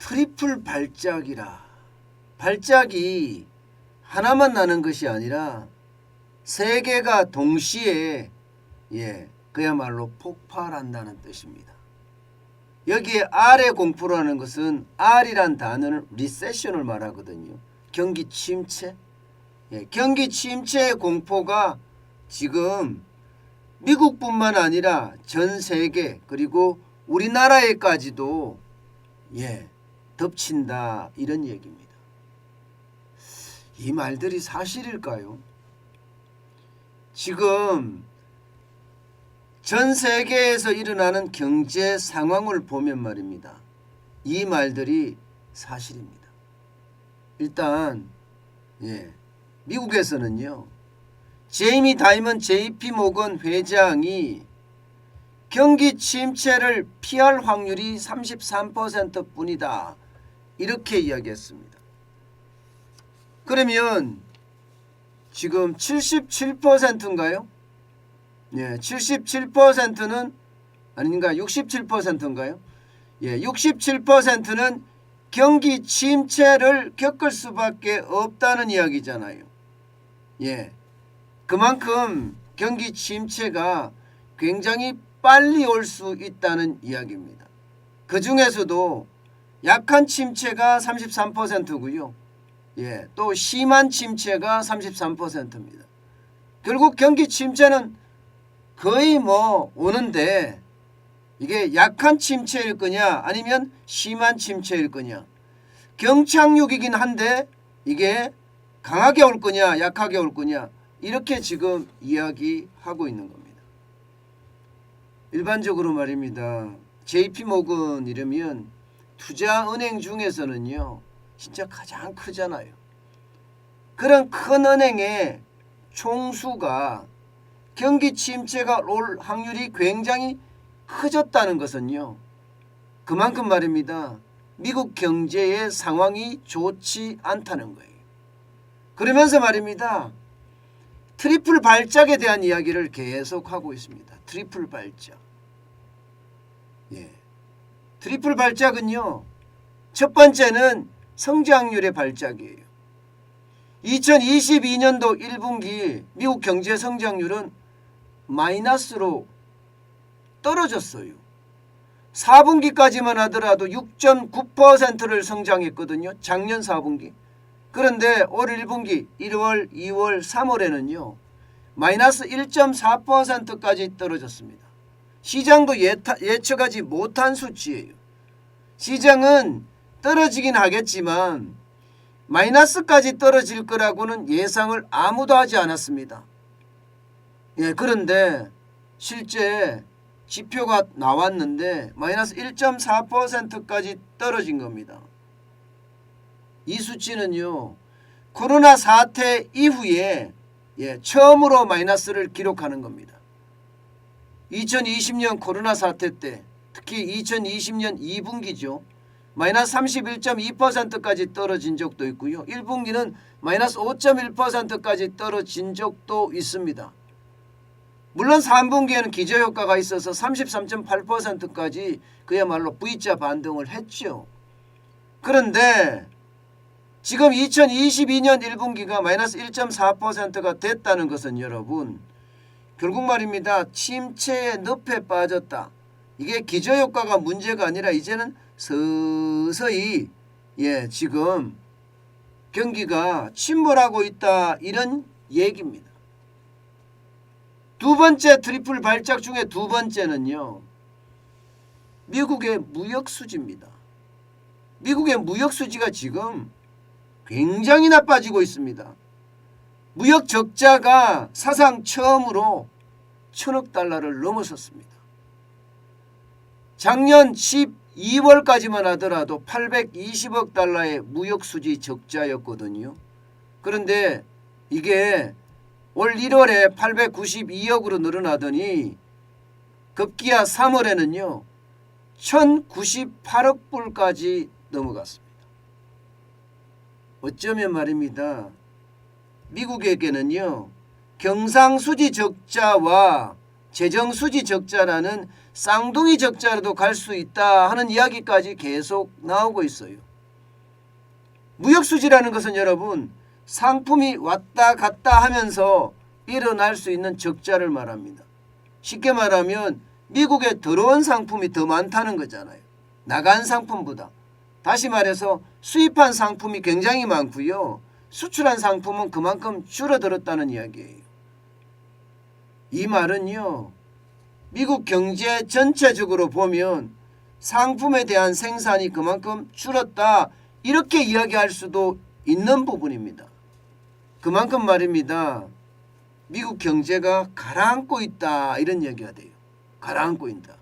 트리플 발작이라. 발작이 하나만 나는 것이 아니라 세 개가 동시에 그야말로 폭발한다는 뜻입니다. 여기에 R의 공포라는 것은 R이란 단어는 리세션을 말하거든요. 경기 침체. 경기 침체의 공포가 지금 미국뿐만 아니라 전 세계 그리고 우리나라에까지도 덮친다 이런 얘기입니다. 이 말들이 사실일까요? 지금 전 세계에서 일어나는 경제 상황을 보면 말입니다. 이 말들이 사실입니다. 일단 미국에서는요. 제이미 다이먼 JP 모건 회장이 경기 침체를 피할 확률이 33% 뿐이다. 이렇게 이야기했습니다. 그러면 지금 77%인가요? 77%는 아닌가 67%인가요? 67%는 경기 침체를 겪을 수밖에 없다는 이야기잖아요. 그만큼 경기 침체가 굉장히 빨리 올 수 있다는 이야기입니다. 그 중에서도 약한 침체가 33%고요. 또 심한 침체가 33%입니다. 결국 경기 침체는 거의 오는데 이게 약한 침체일 거냐 아니면 심한 침체일 거냐. 경착륙이긴 한데 이게 강하게 올 거냐 약하게 올 거냐 이렇게 지금 이야기하고 있는 겁니다. 일반적으로 말입니다. JP 모건 이러면 투자은행 중에서는요. 진짜 가장 크잖아요. 그런 큰 은행의 총수가 경기 침체가 올 확률이 굉장히 커졌다는 것은요. 그만큼 말입니다. 미국 경제의 상황이 좋지 않다는 거예요. 그러면서 말입니다. 트리플 발작에 대한 이야기를 계속하고 있습니다. 트리플 발작. 트리플 발작은요. 첫 번째는 성장률의 발작이에요. 2022년도 1분기 미국 경제 성장률은 마이너스로 떨어졌어요. 4분기까지만 하더라도 6.9%를 성장했거든요. 작년 4분기. 그런데 올 1분기 1월, 2월, 3월에는요. 마이너스 1.4%까지 떨어졌습니다. 시장도 예측하지 못한 수치예요. 시장은 떨어지긴 하겠지만 마이너스까지 떨어질 거라고는 예상을 아무도 하지 않았습니다. 그런데 실제 지표가 나왔는데 마이너스 1.4%까지 떨어진 겁니다. 이 수치는요. 코로나 사태 이후에 처음으로 마이너스를 기록하는 겁니다. 2020년 코로나 사태 때 특히 2020년 2분기죠. 마이너스 31.2%까지 떨어진 적도 있고요. 1분기는 마이너스 5.1%까지 떨어진 적도 있습니다. 물론 3분기에는 기저효과가 있어서 33.8%까지 그야말로 V자 반등을 했죠. 그런데 지금 2022년 1분기가 마이너스 1.4%가 됐다는 것은 여러분 결국 말입니다. 침체의 늪에 빠졌다. 이게 기저효과가 문제가 아니라 이제는 서서히 지금 경기가 침몰하고 있다 이런 얘기입니다. 두 번째 트리플 발작 중에 두 번째는요. 미국의 무역수지입니다. 미국의 무역수지가 지금 굉장히 나빠지고 있습니다. 무역 적자가 사상 처음으로 1,000억 달러를 넘어섰습니다. 작년 12월까지만 하더라도 820억 달러의 무역수지 적자였거든요. 그런데 이게 올 1월에 892억으로 늘어나더니 급기야 3월에는요. 1,098억 불까지 넘어갔습니다. 어쩌면 말입니다. 미국에게는요. 경상수지 적자와 재정수지 적자라는 쌍둥이 적자로도 갈 수 있다 하는 이야기까지 계속 나오고 있어요. 무역수지라는 것은 여러분 상품이 왔다 갔다 하면서 일어날 수 있는 적자를 말합니다. 쉽게 말하면 미국에 들어온 상품이 더 많다는 거잖아요. 나간 상품보다. 다시 말해서 수입한 상품이 굉장히 많고요. 수출한 상품은 그만큼 줄어들었다는 이야기예요. 이 말은요. 미국 경제 전체적으로 보면 상품에 대한 생산이 그만큼 줄었다 이렇게 이야기할 수도 있는 부분입니다. 그만큼 말입니다. 미국 경제가 가라앉고 있다 이런 얘기가 돼요. 가라앉고 있다.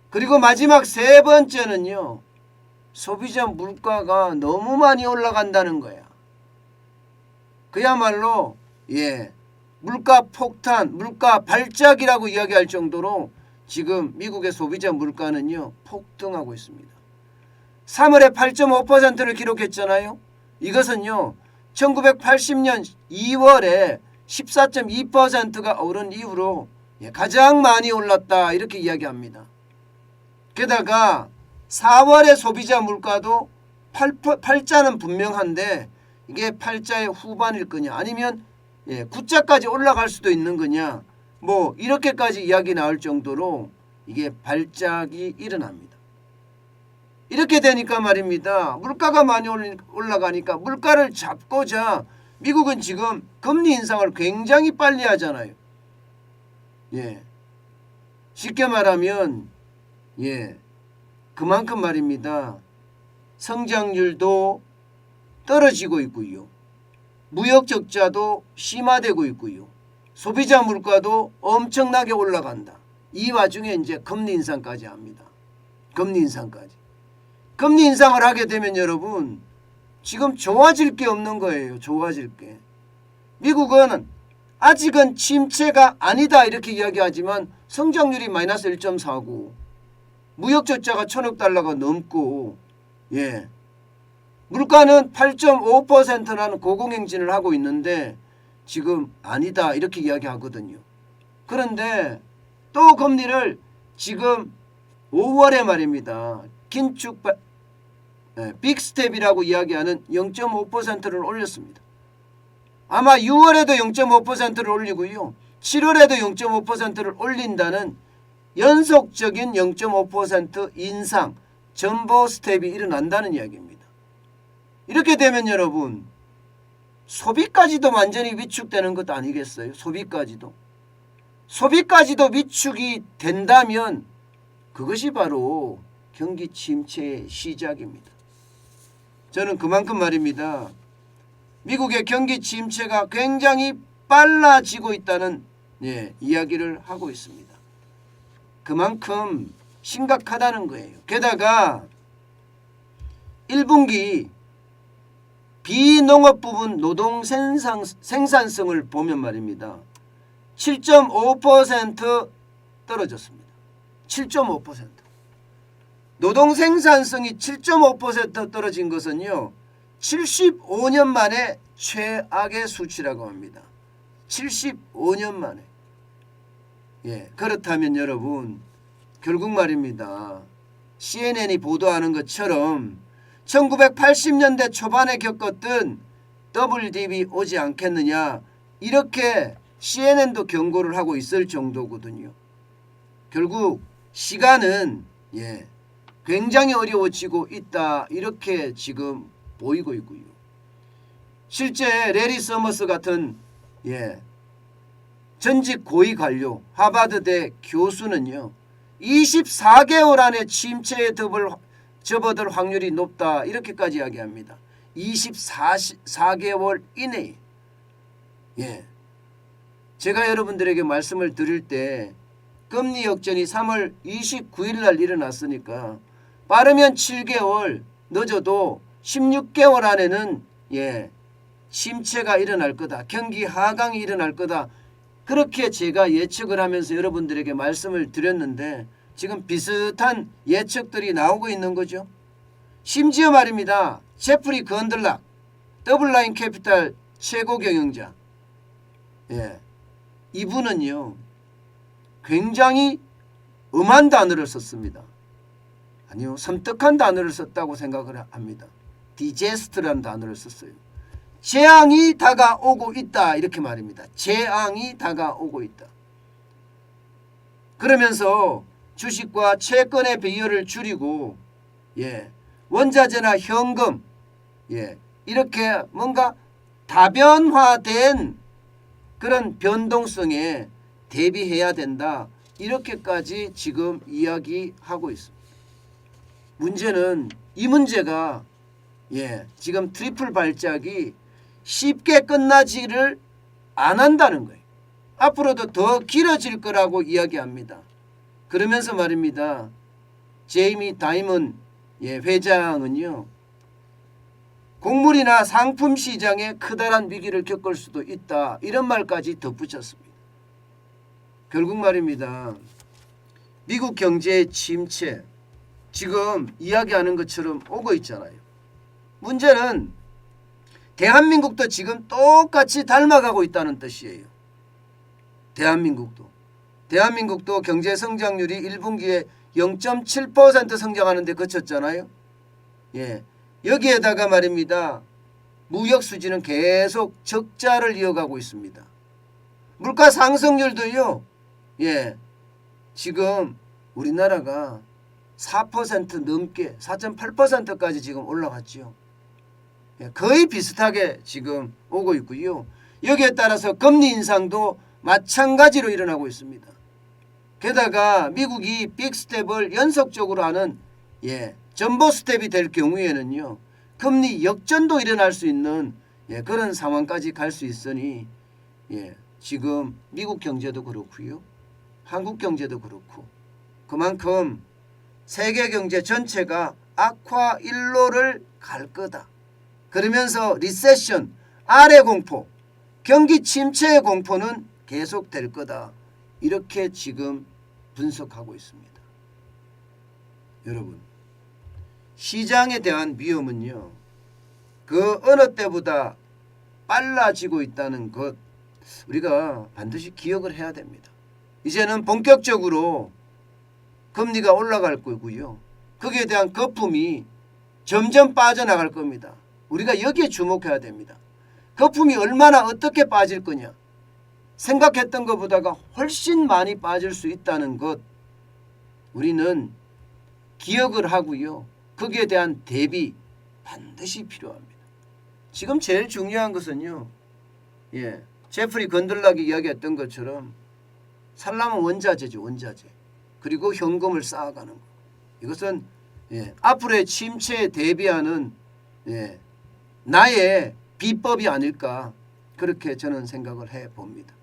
그리고 마지막 세 번째는요. 소비자 물가가 너무 많이 올라간다는 거야. 그야말로 물가 폭탄, 물가 발작이라고 이야기할 정도로 지금 미국의 소비자 물가는요. 폭등하고 있습니다. 3월에 8.5%를 기록했잖아요. 이것은요. 1980년 2월에 14.2%가 오른 이후로 가장 많이 올랐다 이렇게 이야기합니다. 게다가 4월의 소비자 물가도 팔자는 분명한데 이게 팔자의 후반일 거냐 아니면 9자까지 올라갈 수도 있는 거냐 뭐 이렇게까지 이야기 나올 정도로 이게 발작이 일어납니다. 이렇게 되니까 말입니다. 물가가 많이 올라가니까 물가를 잡고자 미국은 지금 금리 인상을 굉장히 빨리 하잖아요. 쉽게 말하면 그만큼 말입니다. 성장률도 떨어지고 있고요. 무역 적자도 심화되고 있고요. 소비자 물가도 엄청나게 올라간다. 이 와중에 이제 금리 인상까지 합니다. 금리 인상까지. 금리 인상을 하게 되면 여러분 지금 좋아질 게 없는 거예요. 좋아질 게. 미국은 아직은 침체가 아니다 이렇게 이야기하지만 성장률이 마이너스 1.4고 무역 적자가 1,000억 달러가 넘고 물가는 8.5%라는 고공행진을 하고 있는데 지금 아니다 이렇게 이야기하거든요. 그런데 또 금리를 지금 5월에 말입니다. 긴축 빅스텝이라고 이야기하는 0.5%를 올렸습니다. 아마 6월에도 0.5%를 올리고요. 7월에도 0.5%를 올린다는 연속적인 0.5% 인상 전보 스텝이 일어난다는 이야기입니다. 이렇게 되면 여러분 소비까지도 완전히 위축되는 것 아니겠어요? 소비까지도 위축이 된다면 그것이 바로 경기 침체의 시작입니다. 저는 그만큼 말입니다. 미국의 경기 침체가 굉장히 빨라지고 있다는 이야기를 하고 있습니다. 그만큼 심각하다는 거예요. 게다가 1분기 비농업 부분 노동 생산성을 보면 말입니다. 7.5% 떨어졌습니다. 7.5%. 노동 생산성이 7.5% 떨어진 것은요. 75년 만에 최악의 수치라고 합니다. 75년 만에. 그렇다면 여러분 결국 말입니다. CNN이 보도하는 것처럼 1980년대 초반에 겪었던 WDB 오지 않겠느냐 이렇게 CNN도 경고를 하고 있을 정도거든요. 결국 시간은 굉장히 어려워지고 있다 이렇게 지금 보이고 있고요. 실제 레리 서머스 같은 전직 고위 관료 하버드대 교수는요. 24개월 안에 침체에 접어들 확률이 높다 이렇게까지 이야기합니다. 24개월 이내에. 제가 여러분들에게 말씀을 드릴 때 금리 역전이 3월 29일 날 일어났으니까 빠르면 7개월 늦어도 16개월 안에는 침체가 일어날 거다. 경기 하강이 일어날 거다. 그렇게 제가 예측을 하면서 여러분들에게 말씀을 드렸는데 지금 비슷한 예측들이 나오고 있는 거죠. 심지어 말입니다. 제프리 건들락 더블라인 캐피탈 최고 경영자 이분은요. 굉장히 엄한 단어를 썼습니다. 아니요, 섬뜩한 단어를 썼다고 생각을 합니다. 디제스트라는 단어를 썼어요. 재앙이 다가오고 있다 이렇게 말입니다. 재앙이 다가오고 있다. 그러면서 주식과 채권의 비율을 줄이고 원자재나 현금 이렇게 뭔가 다변화된 그런 변동성에 대비해야 된다. 이렇게까지 지금 이야기하고 있습니다. 문제는 이 문제가 지금 트리플 발작이 쉽게 끝나지를 안 한다는 거예요. 앞으로도 더 길어질 거라고 이야기합니다. 그러면서 말입니다. 제이미 다이먼 회장은요. 곡물이나 상품 시장에 커다란 위기를 겪을 수도 있다. 이런 말까지 덧붙였습니다. 결국 말입니다. 미국 경제의 침체 지금 이야기하는 것처럼 오고 있잖아요. 문제는 대한민국도 지금 똑같이 닮아가고 있다는 뜻이에요. 대한민국도 경제 성장률이 1분기에 0.7% 성장하는 데 그쳤잖아요. 여기에다가 말입니다. 무역 수지는 계속 적자를 이어가고 있습니다. 물가 상승률도요. 지금 우리나라가 4% 넘게 4.8%까지 지금 올라갔죠. 거의 비슷하게 지금 오고 있고요. 여기에 따라서 금리 인상도 마찬가지로 일어나고 있습니다. 게다가 미국이 빅스텝을 연속적으로 하는 전보 스텝이 될 경우에는요. 금리 역전도 일어날 수 있는 그런 상황까지 갈 수 있으니 지금 미국 경제도 그렇고요. 한국 경제도 그렇고 그만큼 세계 경제 전체가 악화 일로를 갈 거다. 그러면서 리세션, 아래 공포, 경기 침체의 공포는 계속될 거다. 이렇게 지금 분석하고 있습니다. 여러분, 시장에 대한 위험은요. 그 어느 때보다 빨라지고 있다는 것 우리가 반드시 기억을 해야 됩니다. 이제는 본격적으로 금리가 올라갈 거고요. 거기에 대한 거품이 점점 빠져나갈 겁니다. 우리가 여기에 주목해야 됩니다. 거품이 얼마나 어떻게 빠질 거냐. 생각했던 것보다가 훨씬 많이 빠질 수 있다는 것 우리는 기억을 하고요. 거기에 대한 대비 반드시 필요합니다. 지금 제일 중요한 것은요. 제프리 건들락이 이야기했던 것처럼 살라면 원자재죠. 원자재. 그리고 현금을 쌓아가는 것. 이것은 앞으로의 침체에 대비하는 나의 비법이 아닐까 그렇게 저는 생각을 해봅니다.